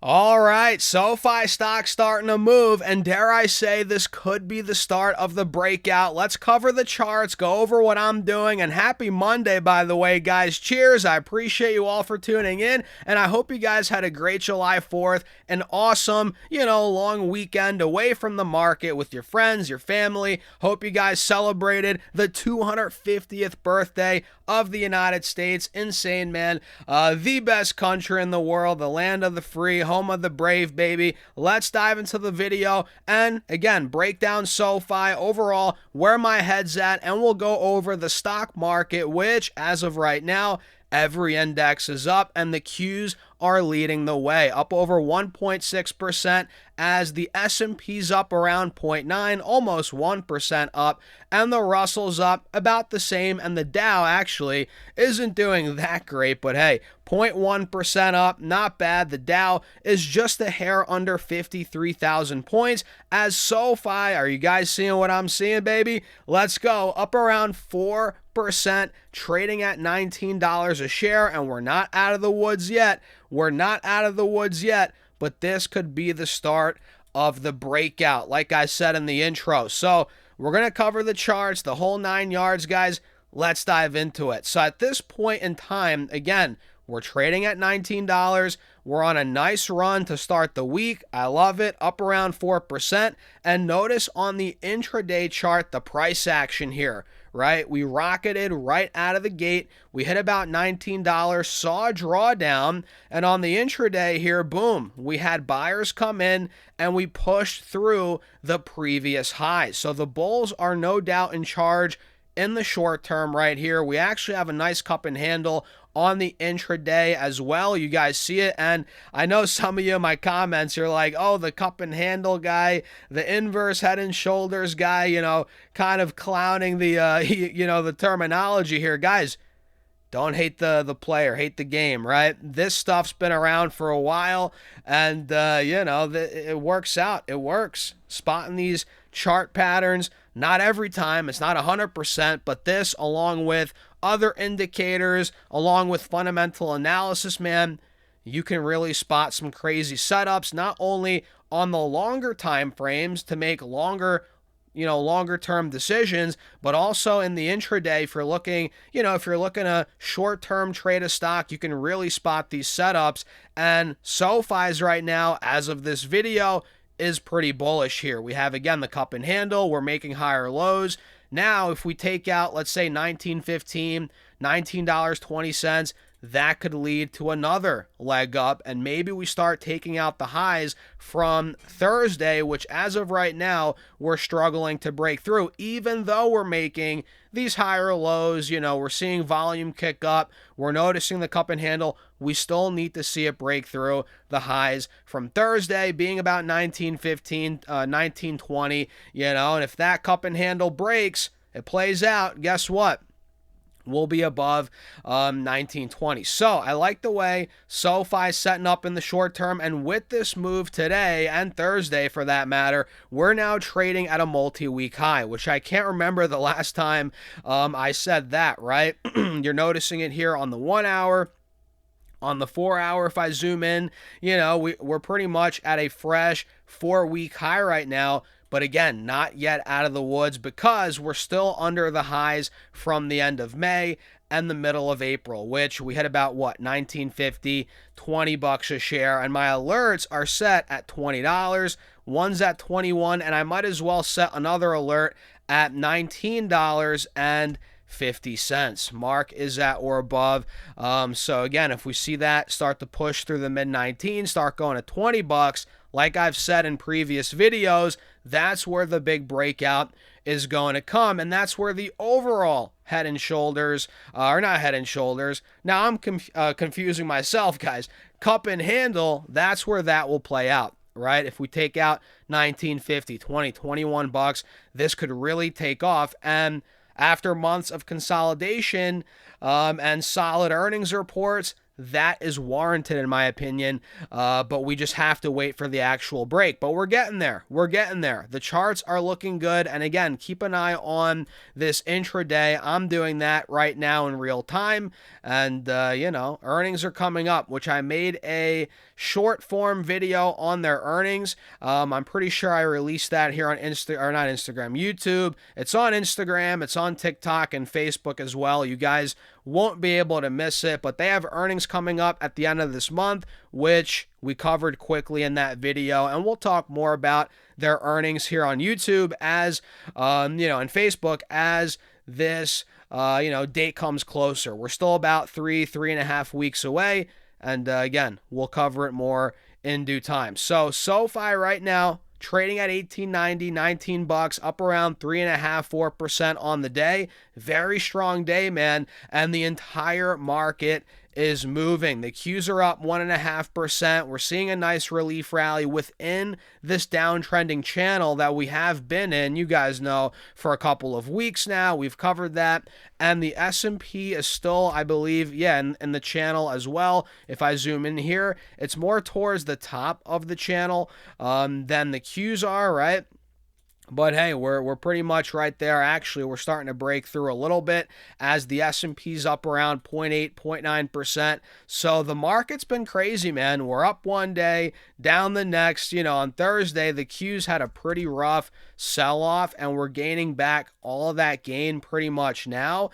All right, SoFi stock starting to move, and dare I say this could be the start of the breakout. Let's cover the charts, go over what I'm doing, and happy Monday, by the way, guys. Cheers. I appreciate you all for tuning in, and I hope you guys had a great July 4th, an awesome, long weekend away from the market with your friends, your family. Hope you guys celebrated the 250th birthday of the United States. Insane, man. The best country in the world, the land of the free, home of the brave, baby. Let's dive into the video and, again, break down SoFi overall, where my head's at, and we'll go over the stock market, which, as of right now, every index is up, and the Qs are leading the way, up over 1.6%, as the S&P's up around 0.9, almost 1% up, and the Russell's up about the same, and the Dow actually isn't doing that great, but hey, 0.1% up, not bad. The Dow is just a hair under 53,000 points. As SoFi, are you guys seeing what I'm seeing, baby? Let's go, up around 4%, trading at $19 a share, and we're not out of the woods yet. We're not out of the woods yet, but this could be the start of the breakout, like I said in the intro. So we're going to cover the charts, the whole 9 yards, guys. Let's dive into it. So at this point in time, again, we're trading at $19. We're on a nice run to start the week. I love it, up around 4%. And notice on the intraday chart, the price action here, right? We rocketed right out of the gate. We hit about $19, saw a drawdown, and on the intraday here, boom, we had buyers come in and we pushed through the previous highs. So the bulls are no doubt in charge in the short term right here. We actually have a nice cup and handle on the intraday as well. You guys see it, and I know some of you in my comments, you're like, oh, the cup and handle guy, the inverse head and shoulders guy, kind of clowning the the terminology here. Guys, don't hate the player, hate the game, right? This stuff's been around for a while, and it works out. It works. Spotting these chart patterns, not every time, it's not 100%, but this, along with other indicators, along with fundamental analysis, man, you can really spot some crazy setups, not only on the longer time frames to make longer term decisions, but also in the intraday. If you're looking, a short-term trade a stock, you can really spot these setups. And SoFi's right now, as of this video, is pretty bullish here. We have, again, the cup and handle. We're making higher lows. Now, if we take out, let's say, $19.15, $19.20, that could lead to another leg up, and maybe we start taking out the highs from Thursday, which as of right now, we're struggling to break through, even though we're making these higher lows. We're seeing volume kick up. We're noticing the cup and handle. We still need to see it break through the highs from Thursday, being about 19.15, 19.20, and if that cup and handle breaks, it plays out, guess what? Will be above 1920. So I like the way SoFi setting up in the short term, and with this move today and Thursday for that matter, we're now trading at a multi-week high, which I can't remember the last time I said that, right? You're noticing it here on the 1 hour. On the 4 hour, if I zoom in, we're pretty much at a fresh 4-week high right now. But again, not yet out of the woods because we're still under the highs from the end of May and the middle of April, which we hit about, $19.50, $20 a share. And my alerts are set at $20. One's at $21, and I might as well set another alert at $19.50. Mark is at or above. So again, if we see that start to push through the mid-19, start going to $20, like I've said in previous videos, that's where the big breakout is going to come, and that's where the overall head and shoulders, or not head and shoulders, now I'm confusing myself, guys, cup and handle, that's where that will play out, right? If we take out $19.50, $20, $21, this could really take off, and after months of consolidation and solid earnings reports, that is warranted in my opinion, but we just have to wait for the actual break. But we're getting there. We're getting there. The charts are looking good. And again, keep an eye on this intraday. I'm doing that right now in real time. And, earnings are coming up, which I made a short form video on their earnings. I'm pretty sure I released that here on YouTube. It's on Instagram. It's on TikTok and Facebook as well. You guys won't be able to miss it, but they have earnings coming up at the end of this month, which we covered quickly in that video, and we'll talk more about their earnings here on YouTube and Facebook as this date comes closer. We're still about 3.5 weeks away, and again, we'll cover it more in due time. So SoFi right now trading at $18.90, $19, up around 3.5-4% on the day. Very strong day, man. And the entire market is moving. The Qs are up 1.5%. We're seeing a nice relief rally within this downtrending channel that we have been in, you guys know, for a couple of weeks now. We've covered that. And the S&P is still, I believe, in the channel as well. If I zoom in here, it's more towards the top of the channel than the Qs are, right? But hey, we're pretty much right there. Actually, we're starting to break through a little bit as the S&P's up around 0.8, 0.9%. So the market's been crazy, man. We're up one day, down the next. On Thursday, the Qs had a pretty rough sell-off, and we're gaining back all of that gain pretty much now.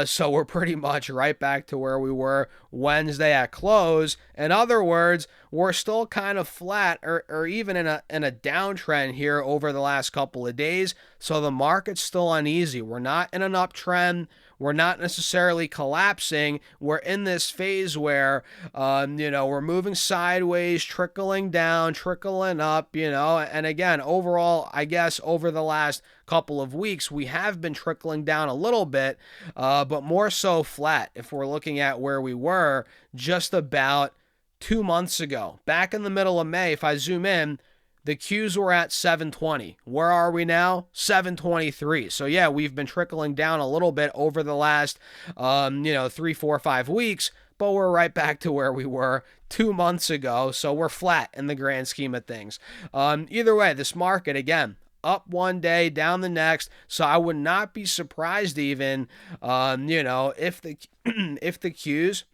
So we're pretty much right back to where we were Wednesday at close. In other words, we're still kind of flat or even in a downtrend here over the last couple of days. So the market's still uneasy. We're not in an uptrend. We're not necessarily collapsing. We're in this phase where, we're moving sideways, trickling down, trickling up, and again, overall, I guess over the last couple of weeks, we have been trickling down a little bit, but more so flat if we're looking at where we were just about 2 months ago. Back in the middle of May, if I zoom in, the Qs were at 720. Where are we now? 723. So yeah, we've been trickling down a little bit over the last, 3, 4, 5 weeks, but we're right back to where we were 2 months ago. So we're flat in the grand scheme of things. Either way, this market, again, up one day, down the next. So I would not be surprised even, if the Qs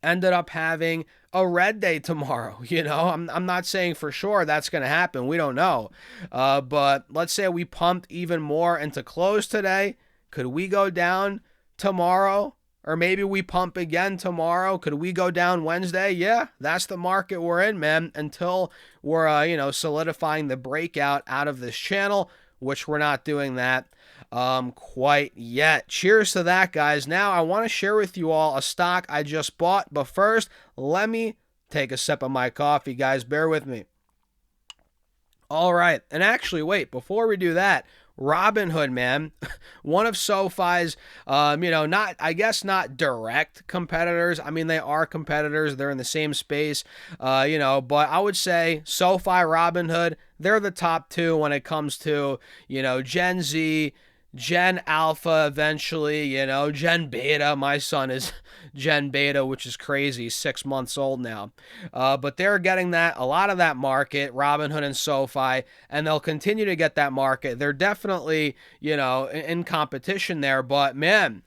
ended up having a red day tomorrow. I'm not saying for sure that's going to happen. We don't know. But let's say we pumped even more into close today. Could we go down tomorrow? Or maybe we pump again tomorrow. Could we go down Wednesday? Yeah, that's the market we're in, man, until we're, solidifying the breakout out of this channel, which we're not doing that quite yet. Cheers to that, guys. Now I want to share with you all a stock I just bought, but first let me take a sip of my coffee, guys. Bear with me. All right, and actually, wait, before we do that, Robinhood, man, one of SoFi's, not direct competitors. I mean, they are competitors. They're in the same space, but I would say SoFi, Robinhood, they're the top two when it comes to, Gen Z, Gen Alpha eventually, Gen Beta. My son is Gen Beta, which is crazy, 6 months old now. But they're getting a lot of that market, Robinhood and SoFi, and they'll continue to get that market. They're definitely, in competition there. But man,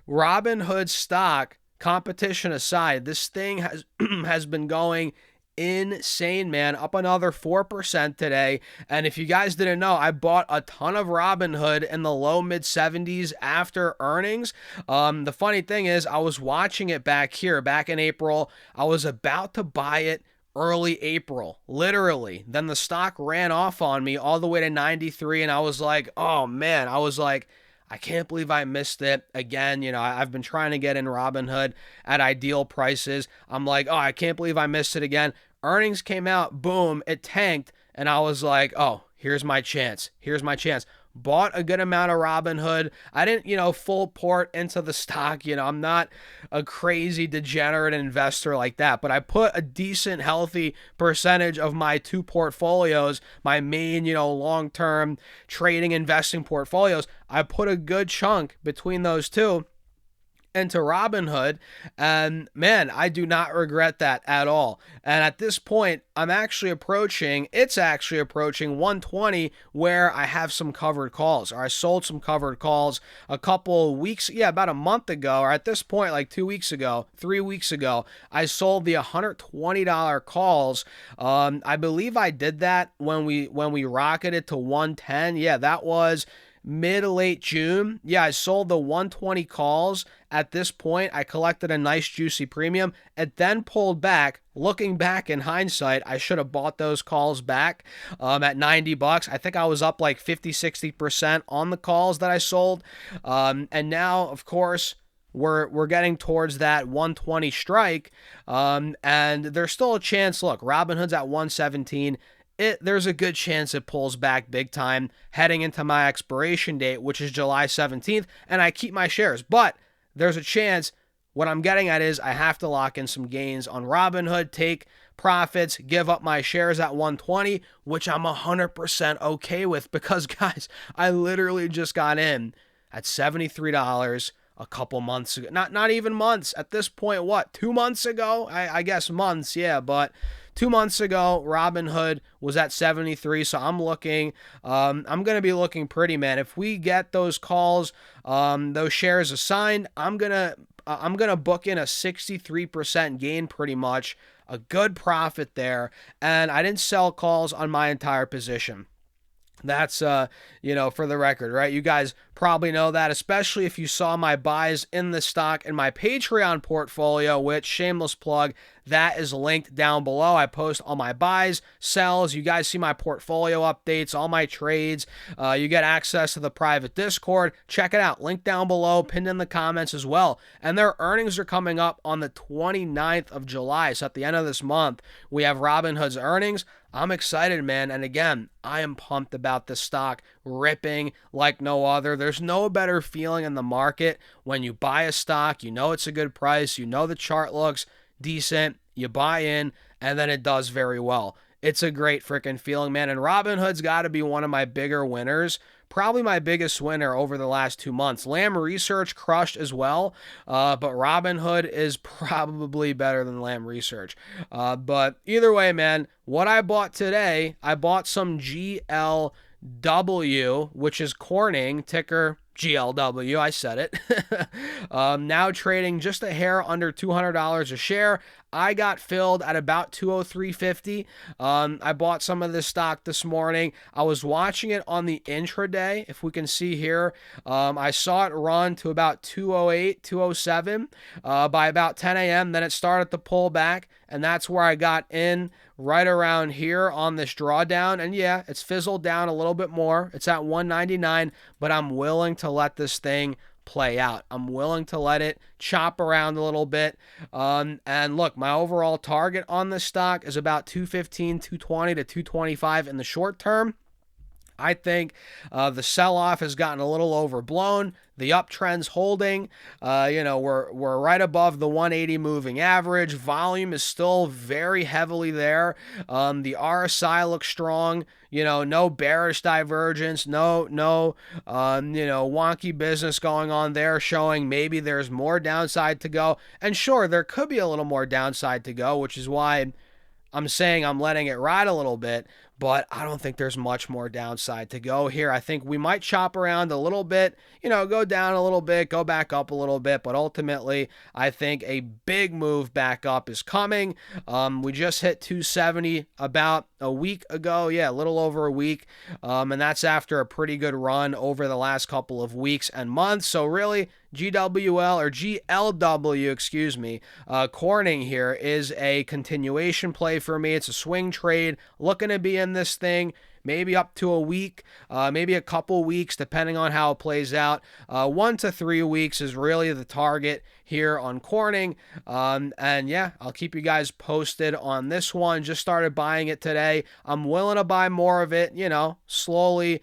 Robinhood stock, competition aside, this thing has been going insane, man. Up another 4% today. And if you guys didn't know, I bought a ton of Robinhood in the low mid 70s after earnings. The funny thing is, I was watching it back in April. I was about to buy it early April, literally. Then the stock ran off on me all the way to 93, and I was like, oh man, I can't believe I missed it again. I've been trying to get in Robinhood at ideal prices. I'm like, oh, I can't believe I missed it again. Earnings came out, boom, it tanked, and I was like, oh, here's my chance. Bought a good amount of Robinhood. I didn't, full port into the stock. I'm not a crazy degenerate investor like that, but I put a decent, healthy percentage of my two portfolios, my main, long-term trading investing portfolios. I put a good chunk between those two. into Robinhood, and man, I do not regret that at all. And at this point, it's actually approaching 120, where I have some covered calls, or I sold some covered calls a couple weeks, about a month ago, or at this point, like 2 weeks ago, 3 weeks ago, I sold the $120 calls. I believe I did that when we rocketed to 110. Yeah, that was mid to late June. Yeah, I sold the 120 calls. At this point, I collected a nice juicy premium. It then pulled back. Looking back in hindsight, I should have bought those calls back at $90. I think I was up like 50-60% on the calls that I sold. And now, of course, we're getting towards that 120 strike, and there's still a chance. Look, Robinhood's at 117. There's a good chance it pulls back big time heading into my expiration date, which is July 17th, and I keep my shares. But there's a chance. What I'm getting at is I have to lock in some gains on Robinhood, take profits, give up my shares at 120, which I'm 100% okay with, because, guys, I literally just got in at $73 a couple months ago. Not even months. At this point, what, 2 months ago? I guess months, yeah, but 2 months ago, Robinhood was at 73, so I'm looking, I'm going to be looking pretty, man. If we get those calls, those shares assigned, I'm going to book in a 63% gain pretty much, a good profit there, and I didn't sell calls on my entire position. That's, for the record, right? You guys probably know that, especially if you saw my buys in the stock in my Patreon portfolio, which, shameless plug, that is linked down below. I post all my buys, sells. You guys see my portfolio updates, all my trades. You get access to the private Discord. Check it out. Link down below, pinned in the comments as well. And their earnings are coming up on the 29th of July. So at the end of this month, we have Robinhood's earnings. I'm excited, man. And again, I am pumped about this stock ripping like no other. There's no better feeling in the market when you buy a stock, you know it's a good price, you know the chart looks decent, you buy in, and then it does very well. It's a great freaking feeling, man. And Robinhood's got to be one of my bigger winners. Probably my biggest winner over the last 2 months. Lamb Research crushed as well, but Robinhood is probably better than Lamb Research. But either way, man, what I bought today, I bought some GLW, which is Corning, ticker GLW, I said it. Now trading just a hair under $200 a share. I got filled at about 203.50. I bought some of this stock this morning. I was watching it on the intraday. If we can see here, I saw it run to about 208, 207 by about 10 a.m. Then it started to pull back, and that's where I got in right around here on this drawdown. And yeah, it's fizzled down a little bit more. It's at 199, but I'm willing to let this thing play out. I'm willing to let it chop around a little bit. And look, my overall target on this stock is about 215, 220 to 225 in the short term. I think the sell-off has gotten a little overblown. The uptrend's holding. We're right above the 180 moving average. Volume is still very heavily there. The RSI looks strong. No bearish divergence. No, wonky business going on there, showing maybe there's more downside to go. And sure, there could be a little more downside to go, which is why I'm saying I'm letting it ride a little bit, but I don't think there's much more downside to go here. I think we might chop around a little bit, go down a little bit, go back up a little bit, but ultimately, I think a big move back up is coming. We just hit 270 about a week ago, a little over a week, and that's after a pretty good run over the last couple of weeks and months. So really, GLW, Corning here is a continuation play for me. It's a swing trade, looking to be in this thing maybe up to a week, maybe a couple weeks, depending on how it plays out. 1 to 3 weeks is really the target here on Corning. And yeah, I'll keep you guys posted on this one. Just started buying it today. I'm willing to buy more of it, slowly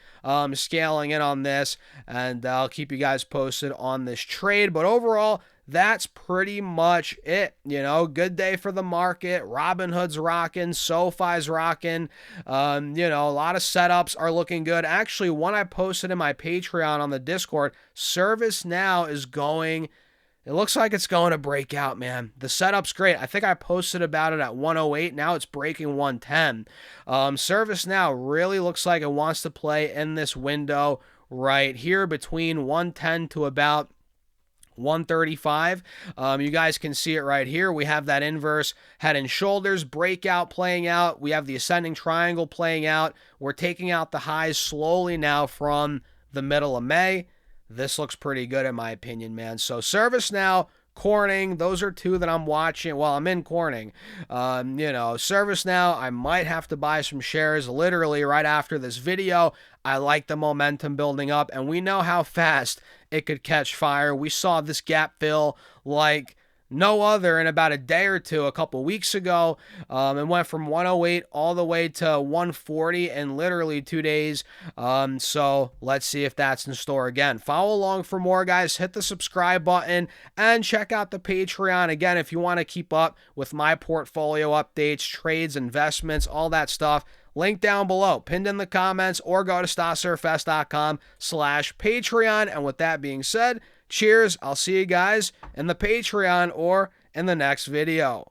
scaling in on this, and I'll keep you guys posted on this trade. But overall, that's pretty much it. Good day for the market. Robinhood's rocking. SoFi's rocking. A lot of setups are looking good. Actually, one I posted in my Patreon on the Discord, ServiceNow is going It looks like it's going to break out, man. The setup's great. I think I posted about it at 108. Now it's breaking 110. ServiceNow really looks like it wants to play in this window right here between 110 to about 135. You guys can see it right here. We have that inverse head and shoulders breakout playing out. We have the ascending triangle playing out. We're taking out the highs slowly now from the middle of May. This looks pretty good in my opinion, man. So ServiceNow, Corning, those are two that I'm watching. Well, I'm in Corning. ServiceNow, I might have to buy some shares literally right after this video. I like the momentum building up, and we know how fast it could catch fire. We saw this gap fill like no other in about a day or two a couple weeks ago. It went from 108 all the way to 140 in literally 2 days. So let's see if that's in store again. Follow along for more, guys. Hit the subscribe button and check out the Patreon. Again, if you want to keep up with my portfolio updates, trades, investments, all that stuff, link down below, pinned in the comments, or go to stockssurfest.com/Patreon. And with that being said, cheers. I'll see you guys in the Patreon or in the next video.